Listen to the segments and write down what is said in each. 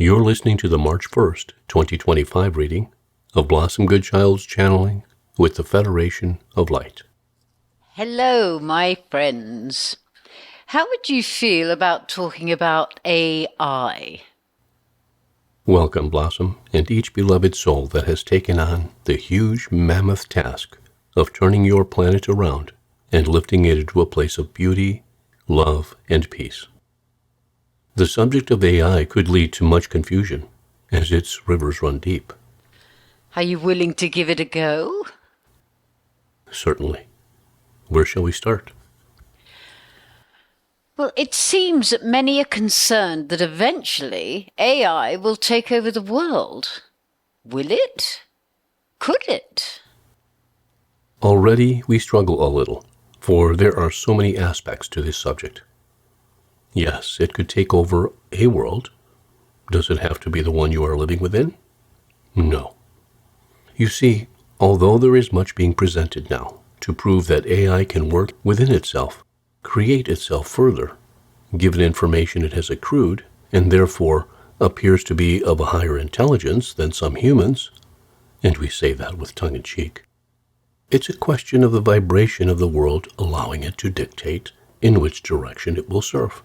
You're listening to the March 1st, 2025 reading of Blossom Goodchild's channeling with the Federation of Light. Hello, my friends. How would you feel about talking about AI? Welcome, Blossom, and each beloved soul that has taken on the huge mammoth task of turning your planet around and lifting it into a place of beauty, love, and peace. The subject of AI could lead to much confusion, as its rivers run deep. Are you willing to give it a go? Certainly. Where shall we start? Well, it seems that many are concerned that eventually AI will take over the world. Will it? Could it? Already we struggle a little, for there are so many aspects to this subject. Yes, it could take over a world. Does it have to be the one you are living within? No. You see, although there is much being presented now to prove that AI can work within itself, create itself further, given information it has accrued, and therefore appears to be of a higher intelligence than some humans, and we say that with tongue-in-cheek, it's a question of the vibration of the world allowing it to dictate in which direction it will serve.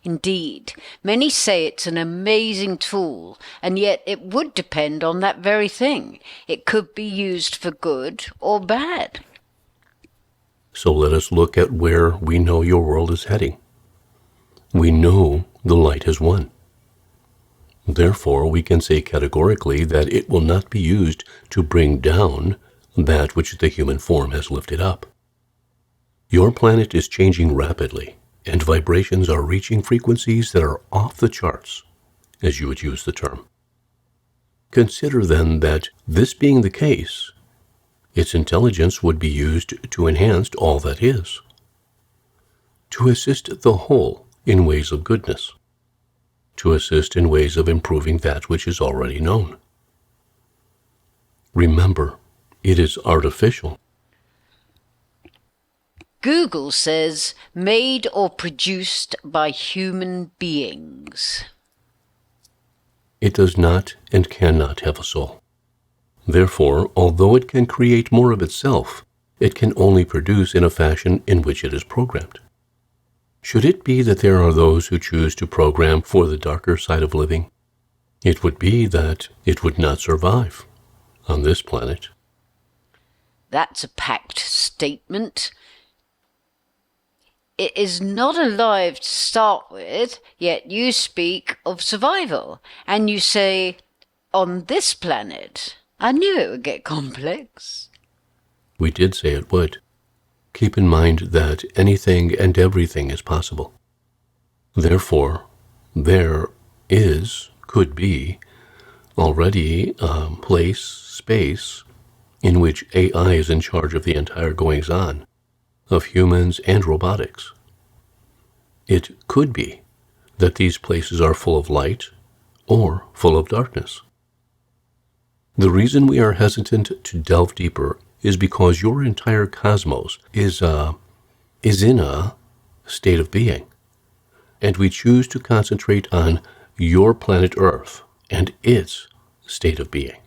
Indeed, many say it's an amazing tool, and yet it would depend on that very thing. It could be used for good or bad. So let us look at where we know your world is heading. We know the light has won. Therefore, we can say categorically that it will not be used to bring down that which the human form has lifted up. Your planet is changing rapidly, and vibrations are reaching frequencies that are off the charts, as you would use the term. Consider then that, this being the case, its intelligence would be used to enhance all that is, to assist the whole in ways of goodness, to assist in ways of improving that which is already known. Remember, it is artificial. Google says made or produced by human beings. It does not and cannot have a soul. Therefore, although it can create more of itself, it can only produce in a fashion in which it is programmed. Should it be that there are those who choose to program for the darker side of living, it would be that it would not survive on this planet. That's a packed statement. It is not alive to start with, yet you speak of survival, and you say, on this planet. I knew it would get complex. We did say it would. Keep in mind that anything and everything is possible. Therefore, there could be, already a place, space, in which AI is in charge of the entire goings-on of humans and robotics. It could be that these places are full of light or full of darkness. The reason we are hesitant to delve deeper is because your entire cosmos is in a state of being, and we choose to concentrate on your planet Earth and its state of being.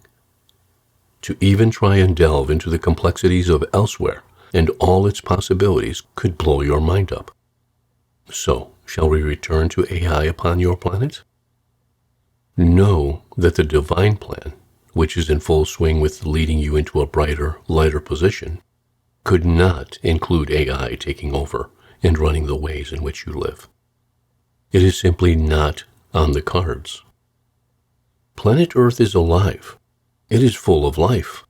To even try and delve into the complexities of elsewhere and all its possibilities could blow your mind up. So, shall we return to AI upon your planet? Know that the divine plan, which is in full swing with leading you into a brighter, lighter position, could not include AI taking over and running the ways in which you live. It is simply not on the cards. Planet Earth is alive. It is full of life.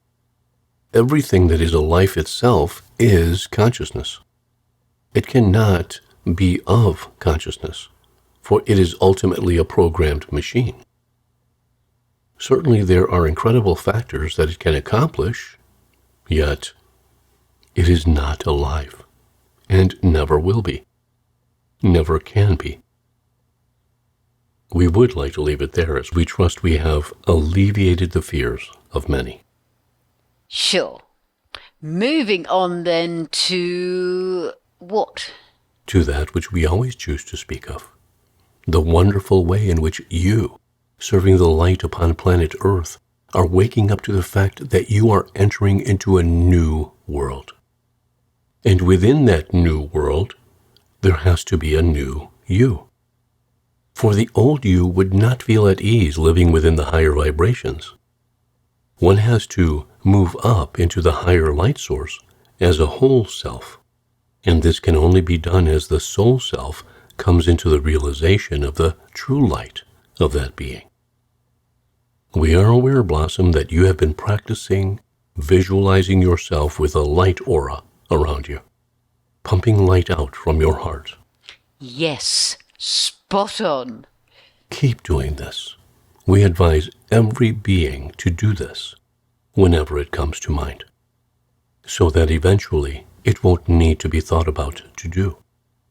Everything that is a life itself is consciousness. It cannot be of consciousness, for it is ultimately a programmed machine. Certainly there are incredible factors that it can accomplish, yet it is not alive, and never will be, never can be. We would like to leave it there, as we trust we have alleviated the fears of many. Sure. Moving on then to what? To that which we always choose to speak of, the wonderful way in which you serving the light upon planet Earth, are waking up to the fact that you are entering into a new world. And within that new world, there has to be a new you. For the old you would not feel at ease living within the higher vibrations. One has to move up into the higher light source as a whole self, and this can only be done as the soul self comes into the realization of the true light of that being. We are aware, Blossom, that you have been practicing visualizing yourself with a light aura around you, pumping light out from your heart. Yes, spot on. Keep doing this. We advise every being to do this whenever it comes to mind, so that eventually it won't need to be thought about to do,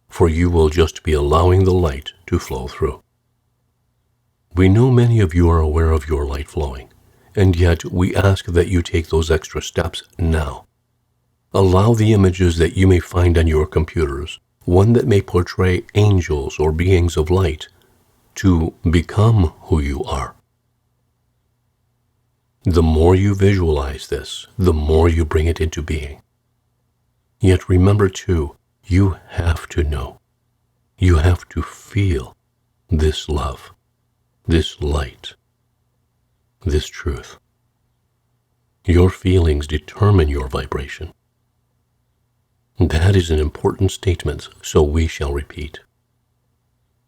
for you will just be allowing the light to flow through. We know many of you are aware of your light flowing, and yet we ask that you take those extra steps now. Allow the images that you may find on your computers, one that may portray angels or beings of light, to become who you are. The more you visualize this, the more you bring it into being. Yet remember too, you have to know. You have to feel this love, this light, this truth. Your feelings determine your vibration. That is an important statement, so we shall repeat.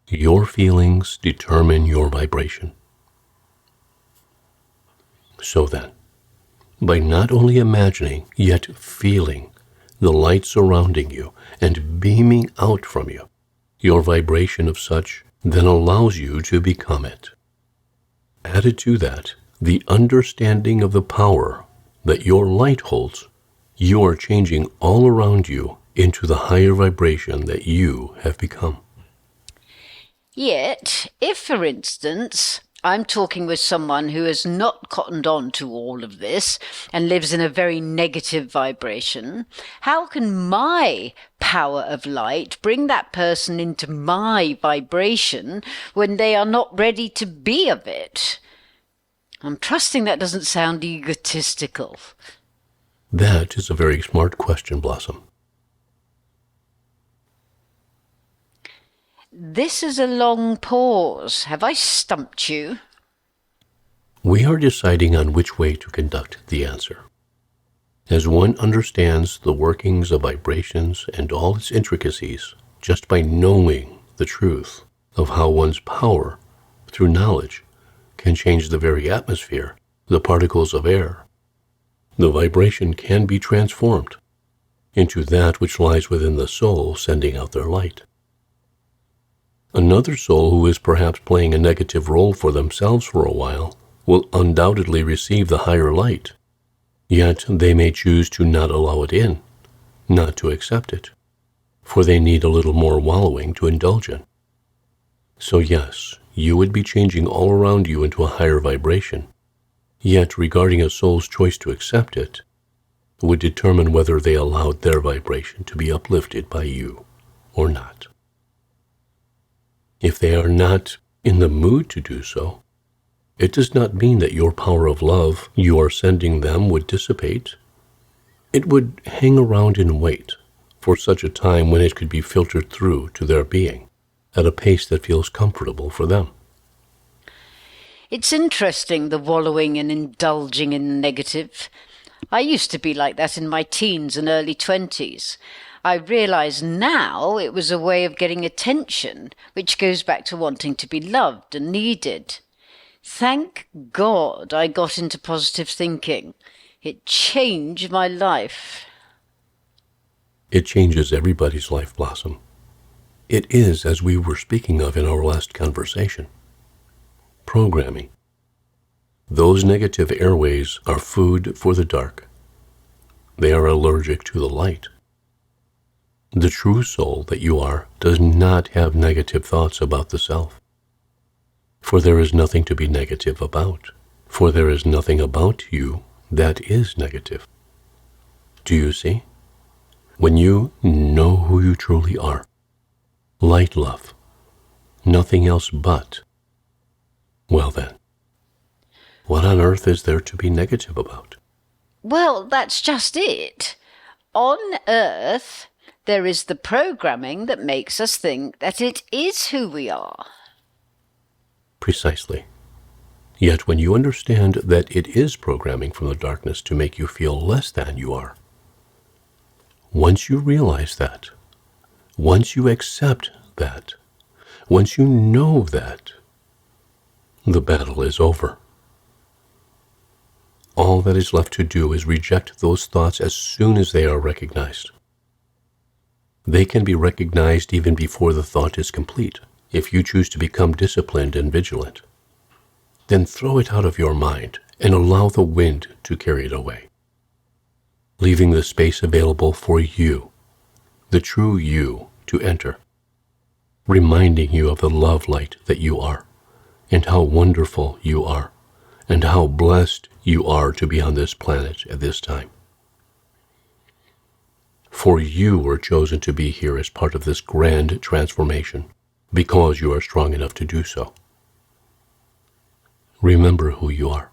Your feelings determine your vibration. So then, by not only imagining, yet feeling the light surrounding you and beaming out from you, your vibration of such then allows you to become it. Added to that, the understanding of the power that your light holds, you are changing all around you into the higher vibration that you have become. Yet, if, for instance, I'm talking with someone who has not cottoned on to all of this and lives in a very negative vibration, how can my power of light bring that person into my vibration when they are not ready to be of it? I'm trusting that doesn't sound egotistical. That is a very smart question, Blossom. This is a long pause. Have I stumped you? We are deciding on which way to conduct the answer. As one understands the workings of vibrations and all its intricacies, just by knowing the truth of how one's power, through knowledge, can change the very atmosphere, the particles of air, the vibration can be transformed into that which lies within the soul sending out their light. Another soul who is perhaps playing a negative role for themselves for a while will undoubtedly receive the higher light, yet they may choose to not allow it in, not to accept it, for they need a little more wallowing to indulge in. So yes, you would be changing all around you into a higher vibration, yet regarding a soul's choice to accept it would determine whether they allowed their vibration to be uplifted by you or not. If they are not in the mood to do so, it does not mean that your power of love you are sending them would dissipate. It would hang around and wait for such a time when it could be filtered through to their being at a pace that feels comfortable for them. It's interesting, the wallowing and indulging in the negative. I used to be like that in my teens and early 20s. I realise now it was a way of getting attention, which goes back to wanting to be loved and needed. Thank God I got into positive thinking. It changed my life. It changes everybody's life, Blossom. It is, as we were speaking of in our last conversation, programming. Those negative airways are food for the dark. They are allergic to the light. The true soul that you are does not have negative thoughts about the self. For there is nothing to be negative about. For there is nothing about you that is negative. Do you see? When you know who you truly are, light love, nothing else but, well then, What on earth is there to be negative about? Well, that's just it. On Earth, there is the programming that makes us think that it is who we are. Precisely. Yet when you understand that it is programming from the darkness to make you feel less than you are, once you realize that, once you accept that, once you know that, the battle is over. All that is left to do is reject those thoughts as soon as they are recognized. They can be recognized even before the thought is complete, if you choose to become disciplined and vigilant. Then throw it out of your mind and allow the wind to carry it away, leaving the space available for you, the true you, to enter, reminding you of the love light that you are, and how wonderful you are, and how blessed you are to be on this planet at this time. For you were chosen to be here as part of this grand transformation, because you are strong enough to do so. Remember who you are,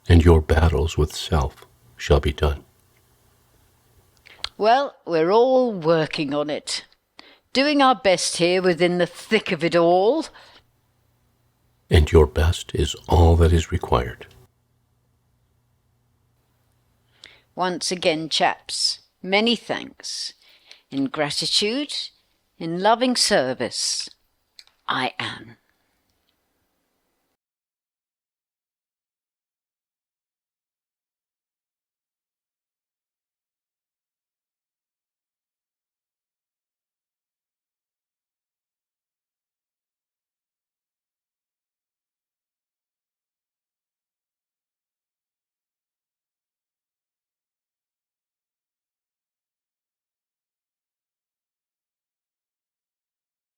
and your battles with self shall be done. Well, we're all working on it, doing our best here within the thick of it all. And your best is all that is required. Once again, chaps, many thanks. In gratitude, in loving service, I am.